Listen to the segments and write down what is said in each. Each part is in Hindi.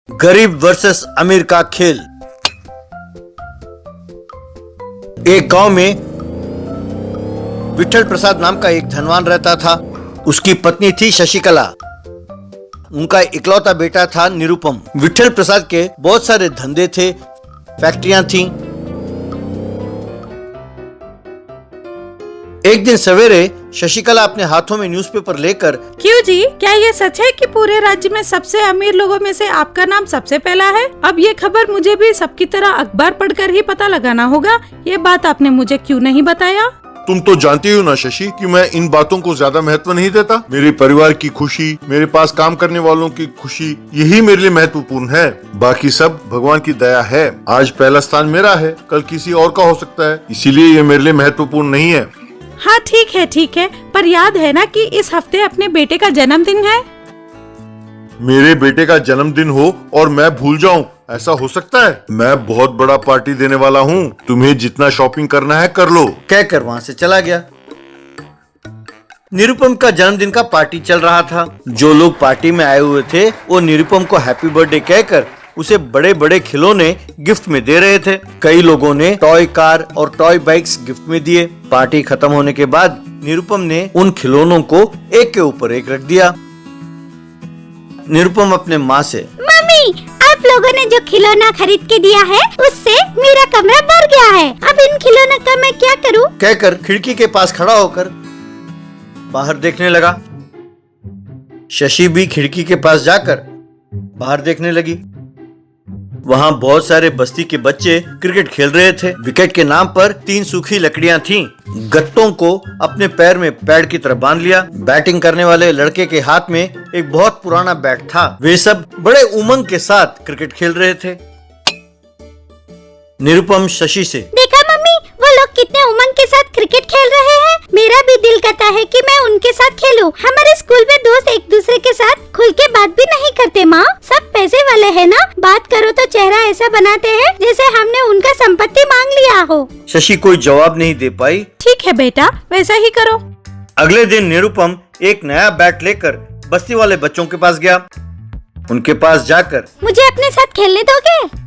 गरीब वर्सेस अमीर का खेल। एक गांव में विठल प्रसाद नाम का एक धनवान रहता था। उसकी पत्नी थी शशिकला। उनका इकलौता बेटा था निरुपम। विठल प्रसाद के बहुत सारे धंधे थे, फैक्ट्रियां थीं। एक दिन सवेरे शशिकला अपने हाथों में न्यूज़पेपर लेकर, क्यों जी, क्या ये सच है कि पूरे राज्य में सबसे अमीर लोगों में से आपका नाम सबसे पहला है? अब ये खबर मुझे भी सबकी तरह अखबार पढ़कर ही पता लगाना होगा। ये बात आपने मुझे क्यों नहीं बताया? तुम तो जानती हो ना शशि कि मैं इन बातों को ज्यादा महत्व नहीं देता। मेरे परिवार की खुशी, मेरे पास काम करने वालों की खुशी, यही मेरे लिए महत्वपूर्ण है। बाकी सब भगवान की दया है। आज पहला स्थान मेरा है, कल किसी और का हो सकता है, इसीलिए ये मेरे लिए महत्वपूर्ण नहीं है। हाँ ठीक है, पर याद है ना कि इस हफ्ते अपने बेटे का जन्मदिन है। मेरे बेटे का जन्मदिन हो और मैं भूल जाऊं, ऐसा हो सकता है? मैं बहुत बड़ा पार्टी देने वाला हूँ, तुम्हें जितना शॉपिंग करना है कर लो, कहकर वहां से चला गया। निरुपम का जन्मदिन का पार्टी चल रहा था। जो लोग पार्टी में आए हुए थे वो निरुपम को हैप्पी बर्थडे कहकर उसे बड़े बड़े खिलौने गिफ्ट में दे रहे थे। कई लोगों ने टॉय कार और टॉय बाइक्स गिफ्ट में दिए। पार्टी खत्म होने के बाद निरुपम ने उन खिलौनों को एक के ऊपर एक रख दिया। निरुपम अपने माँ से, मम्मी, आप लोगों ने जो खिलौना खरीद के दिया है उससे मेरा कमरा भर गया है। अब इन खिलौनों का मैं क्या करूं? कहकर खिड़की के पास खड़ा होकर बाहर देखने लगा। शशि भी खिड़की के पास जाकर बाहर देखने लगी। वहां बहुत सारे बस्ती के बच्चे क्रिकेट खेल रहे थे। विकेट के नाम पर 3 सूखी लकड़ियां थीं। गत्तों को अपने पैर में पैड की तरह बांध लिया। बैटिंग करने वाले लड़के के हाथ में एक बहुत पुराना बैट था। वे सब बड़े उमंग के साथ क्रिकेट खेल रहे थे। निरुपम शशि से, देखा मम्मी, वो लोग कितने उमंग के साथ क्रिकेट खेल रहे हैं। मेरा भी दिल करता है कि मैं उनके साथ खेलूं। हमारे स्कूल में दोस्त एक दूसरे के साथ खुल के बात भी नहीं करते। माँ, सब पैसे वाले हैं ना, बात करो तो चेहरा ऐसा बनाते हैं जैसे हमने उनका संपत्ति मांग लिया हो। शशि कोई जवाब नहीं दे पाई। ठीक है बेटा, वैसा ही करो। अगले दिन निरुपम एक नया बैट लेकर बस्ती वाले बच्चों के पास गया। उनके पास जाकर, मुझे अपने साथ खेलने दोगे?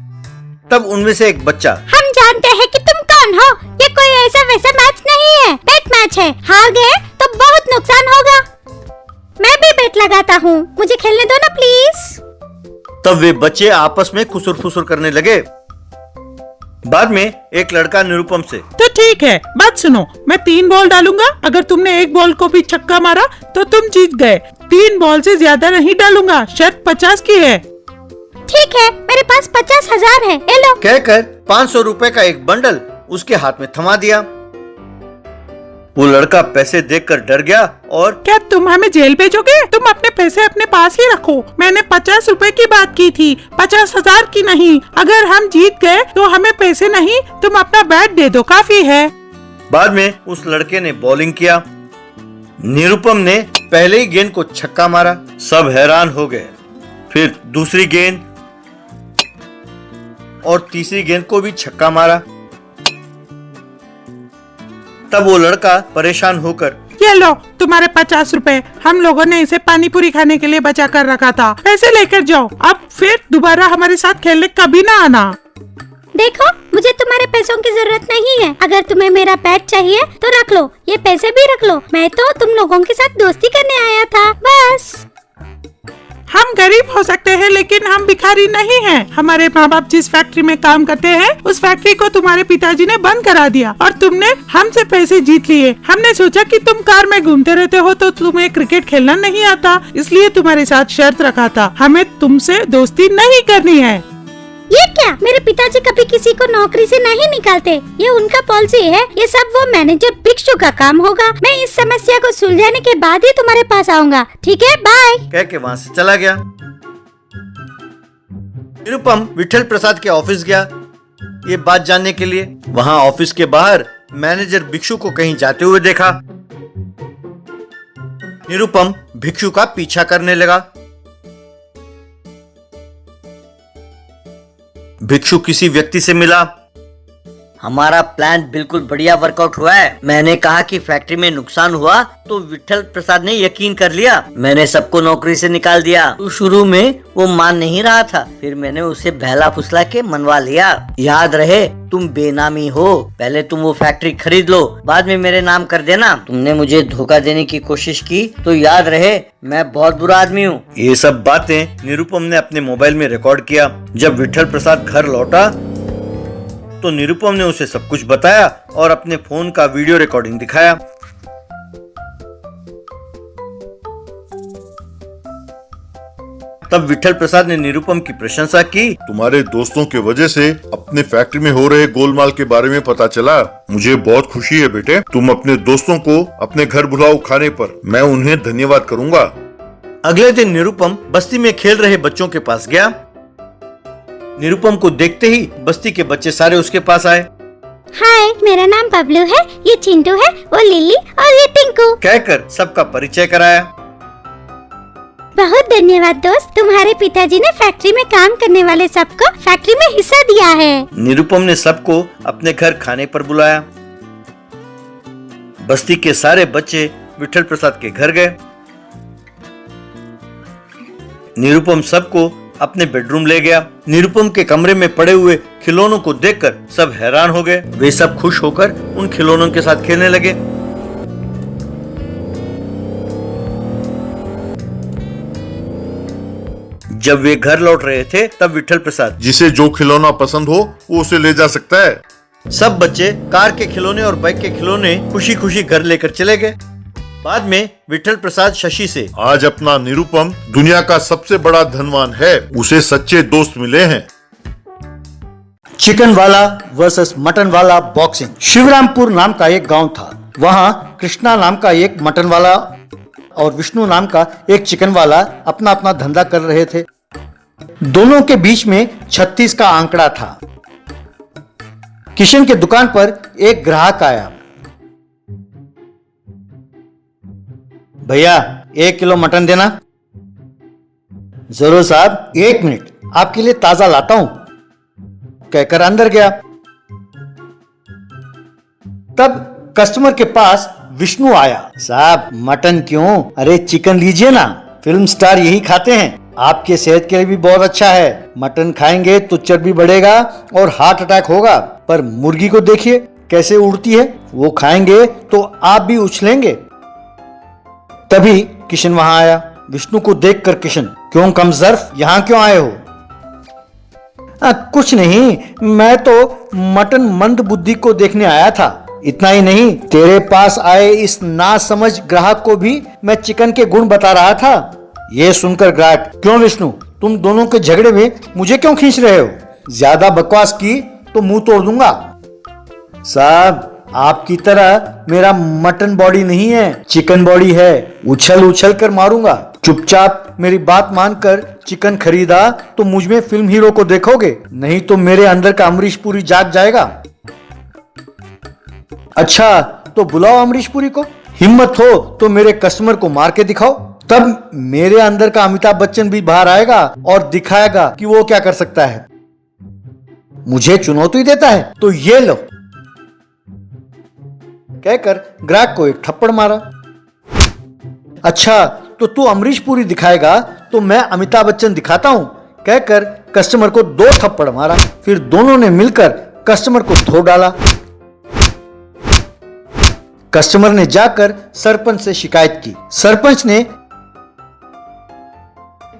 तब उनमें से एक बच्चा, हम जानते हैं कि तुम कौन हो। ये कोई ऐसा वैसा मैच नहीं है, बेट मैच है। हार गए तो बहुत नुकसान होगा। मैं भी बेट लगाता हूँ, मुझे खेलने दो ना प्लीज। तब वे बच्चे आपस में खुसुर फुसुर करने लगे। बाद में एक लड़का निरुपम से, तो ठीक है, बात सुनो, मैं 3 बॉल डालूंगा। अगर तुमने एक बॉल को भी छक्का मारा तो तुम जीत गए। 3 बॉल से ज्यादा नहीं डालूंगा, शर्त 50 की है। ठीक है, मेरे पास 50,000 है, ले लो। कहकर 500 रुपए का एक बंडल उसके हाथ में थमा दिया। वो लड़का पैसे देखकर डर गया और, क्या तुम हमें जेल भेजोगे? तुम अपने पैसे अपने पास ही रखो। मैंने 50 रुपए की बात की थी, 50,000 की नहीं। अगर हम जीत गए तो हमें पैसे नहीं, तुम अपना बैट दे दो, काफी है। बाद में उस लड़के ने बॉलिंग किया। निरुपम ने पहले ही गेंद को छक्का मारा। सब हैरान हो गए। फिर दूसरी गेंद और तीसरी गेंद को भी छक्का मारा। तब वो लड़का परेशान होकर, ये लो तुम्हारे 50 रुपए। हम लोगों ने इसे पानी पूरी खाने के लिए बचा कर रखा था, पैसे लेकर जाओ। अब फिर दोबारा हमारे साथ खेलने कभी ना आना। देखो, मुझे तुम्हारे पैसों की जरूरत नहीं है। अगर तुम्हें मेरा बैट चाहिए तो रख लो, ये पैसे भी रख लो। मैं तो तुम लोगों के साथ दोस्ती करने आया था, बस। हम गरीब हो सकते हैं लेकिन हम भिखारी नहीं हैं। हमारे माँ बाप जिस फैक्ट्री में काम करते हैं उस फैक्ट्री को तुम्हारे पिताजी ने बंद करा दिया और तुमने हमसे पैसे जीत लिए। हमने सोचा कि तुम कार में घूमते रहते हो तो तुम्हें क्रिकेट खेलना नहीं आता, इसलिए तुम्हारे साथ शर्त रखा था, हमें तुमसे दोस्ती नहीं करनी है। ये क्या? मेरे पिताजी कभी किसी को नौकरी से नहीं निकालते, ये उनका पॉलिसी है। ये सब वो मैनेजर भिक्षु का काम होगा। मैं इस समस्या को सुलझाने के बाद ही तुम्हारे पास आऊंगा, ठीक है? बाय। कह के वहां से चला गया। निरुपम विठल प्रसाद के ऑफिस गया ये बात जानने के लिए। वहां ऑफिस के बाहर मैनेजर भिक्षु को कहीं जाते हुए देखा। निरुपम भिक्षु का पीछा करने लगा। भिक्षु किसी व्यक्ति से मिला। हमारा प्लान बिल्कुल बढ़िया वर्कआउट हुआ है। मैंने कहा कि फैक्ट्री में नुकसान हुआ तो विठल प्रसाद ने यकीन कर लिया। मैंने सबको नौकरी से निकाल दिया। तो शुरू में वो मान नहीं रहा था, फिर मैंने उसे बहला फुसला के मनवा लिया। याद रहे तुम बेनामी हो, पहले तुम वो फैक्ट्री खरीद लो, बाद में मेरे नाम कर देना। तुमने मुझे धोखा देने की कोशिश की तो याद रहे मैं बहुत बुरा आदमी हूँ। ये सब बातें निरुपम ने अपने मोबाइल में रिकॉर्ड किया। जब विठल प्रसाद घर लौटा तो निरुपम ने उसे सब कुछ बताया और अपने फोन का वीडियो रिकॉर्डिंग दिखाया। तब विठल प्रसाद ने निरुपम की प्रशंसा की। तुम्हारे दोस्तों के वजह से अपने फैक्ट्री में हो रहे गोलमाल के बारे में पता चला। मुझे बहुत खुशी है बेटे। तुम अपने दोस्तों को अपने घर बुलाओ खाने पर, मैं उन्हें धन्यवाद करूंगा। अगले दिन निरुपम बस्ती में खेल रहे बच्चों के पास गया। निरुपम को देखते ही बस्ती के बच्चे सारे उसके पास आए। हाय, मेरा नाम बबलू है, ये चिंटू है, वो लिली और ये टिंकू। कहकर सबका परिचय कराया। बहुत धन्यवाद दोस्त, तुम्हारे पिताजी ने फैक्ट्री में काम करने वाले सबको फैक्ट्री में हिस्सा दिया है। निरुपम ने सबको अपने घर खाने पर बुलाया। बस्ती के सारे बच्चे विठल प्रसाद के घर गए। निरुपम सबको अपने बेडरूम ले गया। निरुपम के कमरे में पड़े हुए खिलौनों को देखकर सब हैरान हो गए। वे सब खुश होकर उन खिलौनों के साथ खेलने लगे। जब वे घर लौट रहे थे तब विठल प्रसाद, जिसे जो खिलौना पसंद हो वो उसे ले जा सकता है। सब बच्चे कार के खिलौने और बाइक के खिलौने खुशी खुशी घर लेकर चले गए। बाद में विठल प्रसाद शशि से, आज अपना निरुपम दुनिया का सबसे बड़ा धनवान है, उसे सच्चे दोस्त मिले हैं। चिकन वाला वर्सेस मटन वाला बॉक्सिंग। शिवरामपुर नाम का एक गांव था। वहां कृष्णा नाम का एक मटन वाला और विष्णु नाम का एक चिकन वाला अपना अपना धंधा कर रहे थे। दोनों के बीच में 36 का आंकड़ा था। किशन के दुकान पर एक ग्राहक आया। भैया 1 किलो मटन देना। जरूर साहब, 1 मिनट, आपके लिए ताजा लाता हूं, कहकर अंदर गया। तब कस्टमर के पास विष्णु आया। साहब मटन क्यों, अरे चिकन लीजिए ना, फिल्म स्टार यही खाते हैं, आपके सेहत के लिए भी बहुत अच्छा है। मटन खाएंगे तो चर्बी बढ़ेगा और हार्ट अटैक होगा, पर मुर्गी को देखिए कैसे उड़ती है, वो खाएंगे तो आप भी उछलेंगे। तभी किशन वहां आया। विष्णु को देखकर किशन, क्यों कमजर्फ, यहाँ क्यों आए हो? कुछ नहीं, मैं तो मटन मंद बुद्धि को देखने आया था। इतना ही नहीं, तेरे पास आए इस नासमझ ग्राहक को भी मैं चिकन के गुण बता रहा था। ये सुनकर ग्राहक, क्यों विष्णु, तुम दोनों के झगड़े में मुझे क्यों खींच रहे हो? ज्यादा बकवास की तो मुंह तोड़ दूंगा। साहब आपकी तरह मेरा मटन बॉडी नहीं है, चिकन बॉडी है, उछल उछल कर मारूंगा। चुपचाप मेरी बात मानकर चिकन खरीदा तो मुझ में फिल्म हीरो को देखोगे, नहीं तो मेरे अंदर का अमरीश पुरी जाग जाएगा। अच्छा तो बुलाओ अमरीश पुरी को, हिम्मत हो तो मेरे कस्टमर को मार के दिखाओ, तब मेरे अंदर का अमिताभ बच्चन भी बाहर आएगा और दिखाएगा कि वो क्या कर सकता है। मुझे चुनौती देता है तो ये लो, कहकर ग्राहक को एक थप्पड़ मारा। अच्छा तो तू अमरीश पुरी दिखाएगा तो मैं अमिताभ बच्चन दिखाता हूं, कहकर कस्टमर को 2 थप्पड़ मारा। फिर दोनों ने मिलकर कस्टमर को धो डाला। कस्टमर ने जाकर सरपंच से शिकायत की। सरपंच ने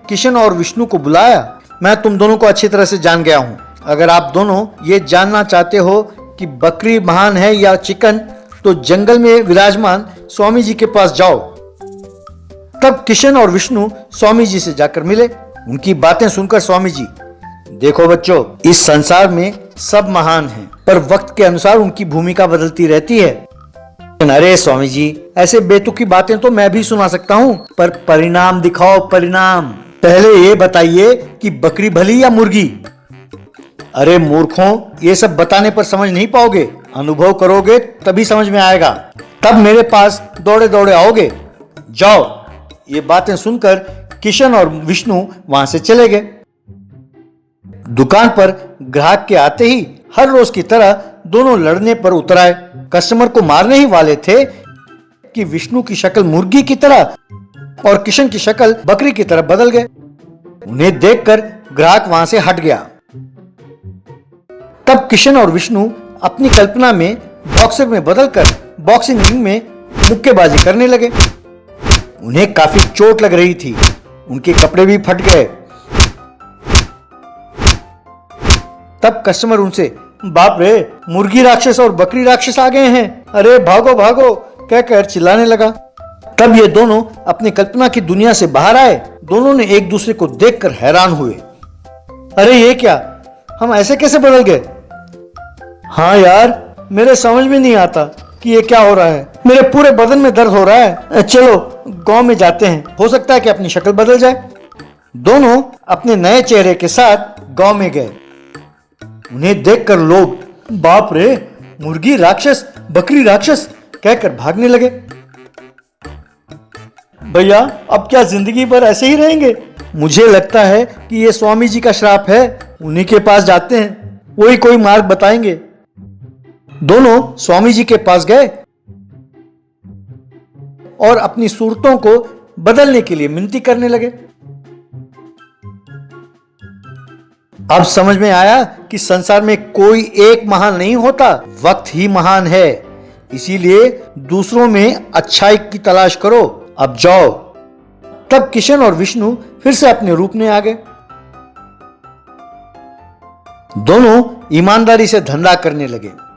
किशन और विष्णु को बुलाया। मैं तुम दोनों को अच्छी तरह से जान गया हूं। अगर आप दोनों ये जानना चाहते हो कि बकरी महान है या चिकन, तो जंगल में विराजमान स्वामी जी के पास जाओ। तब किशन और विष्णु स्वामी जी से जाकर मिले। उनकी बातें सुनकर स्वामी जी, देखो बच्चों, इस संसार में सब महान हैं, पर वक्त के अनुसार उनकी भूमिका बदलती रहती है। अरे स्वामी जी, ऐसे बेतुकी बातें तो मैं भी सुना सकता हूँ, पर परिणाम दिखाओ, परिणाम। पहले ये बताइए कि बकरी भली या मुर्गी? अरे मूर्खों, ये सब बताने पर समझ नहीं पाओगे, अनुभव करोगे तभी समझ में आएगा, तब मेरे पास दौड़े दौड़े आओगे। जाओ। ये बातें सुनकर किशन और विष्णु वहां से चले गए। दुकान पर ग्राहक के आते ही हर रोज की तरह दोनों लड़ने पर उतर आए। कस्टमर को मारने ही वाले थे कि विष्णु की शक्ल मुर्गी की तरह और किशन की शक्ल बकरी की तरह बदल गए। उन्हें देखकर ग्राहक वहां से हट गया। तब किशन और विष्णु अपनी कल्पना में बॉक्सर में बदलकर बॉक्सिंग रिंग में मुक्केबाजी करने लगे। उन्हें काफी चोट लग रही थी, उनके कपड़े भी फट गए। तब कस्टमर उनसे, बाप रे, मुर्गी राक्षस और बकरी राक्षस आ गए हैं, अरे भागो भागो कहकर चिल्लाने लगा। तब ये दोनों अपनी कल्पना की दुनिया से बाहर आए। दोनों ने एक दूसरे को देखकर हैरान हुए। अरे ये क्या, हम ऐसे कैसे बदल गए? हाँ यार, मेरे समझ में नहीं आता कि ये क्या हो रहा है। मेरे पूरे बदन में दर्द हो रहा है। चलो गांव में जाते हैं, हो सकता है कि अपनी शक्ल बदल जाए। दोनों अपने नए चेहरे के साथ गांव में गए। उन्हें देखकर लोग, बाप रे, मुर्गी राक्षस, बकरी राक्षस कहकर भागने लगे। भैया, अब क्या जिंदगी भर ऐसे ही रहेंगे? मुझे लगता है कि ये स्वामी जी का श्राप है। उन्हीं के पास जाते हैं, वही कोई मार्ग बताएंगे। दोनों स्वामी जी के पास गए और अपनी सूरतों को बदलने के लिए मिनती करने लगे। अब समझ में आया कि संसार में कोई एक महान नहीं होता, वक्त ही महान है। इसीलिए दूसरों में अच्छाई की तलाश करो। अब जाओ। तब किशन और विष्णु फिर से अपने रूप में आ गए। दोनों ईमानदारी से धंधा करने लगे।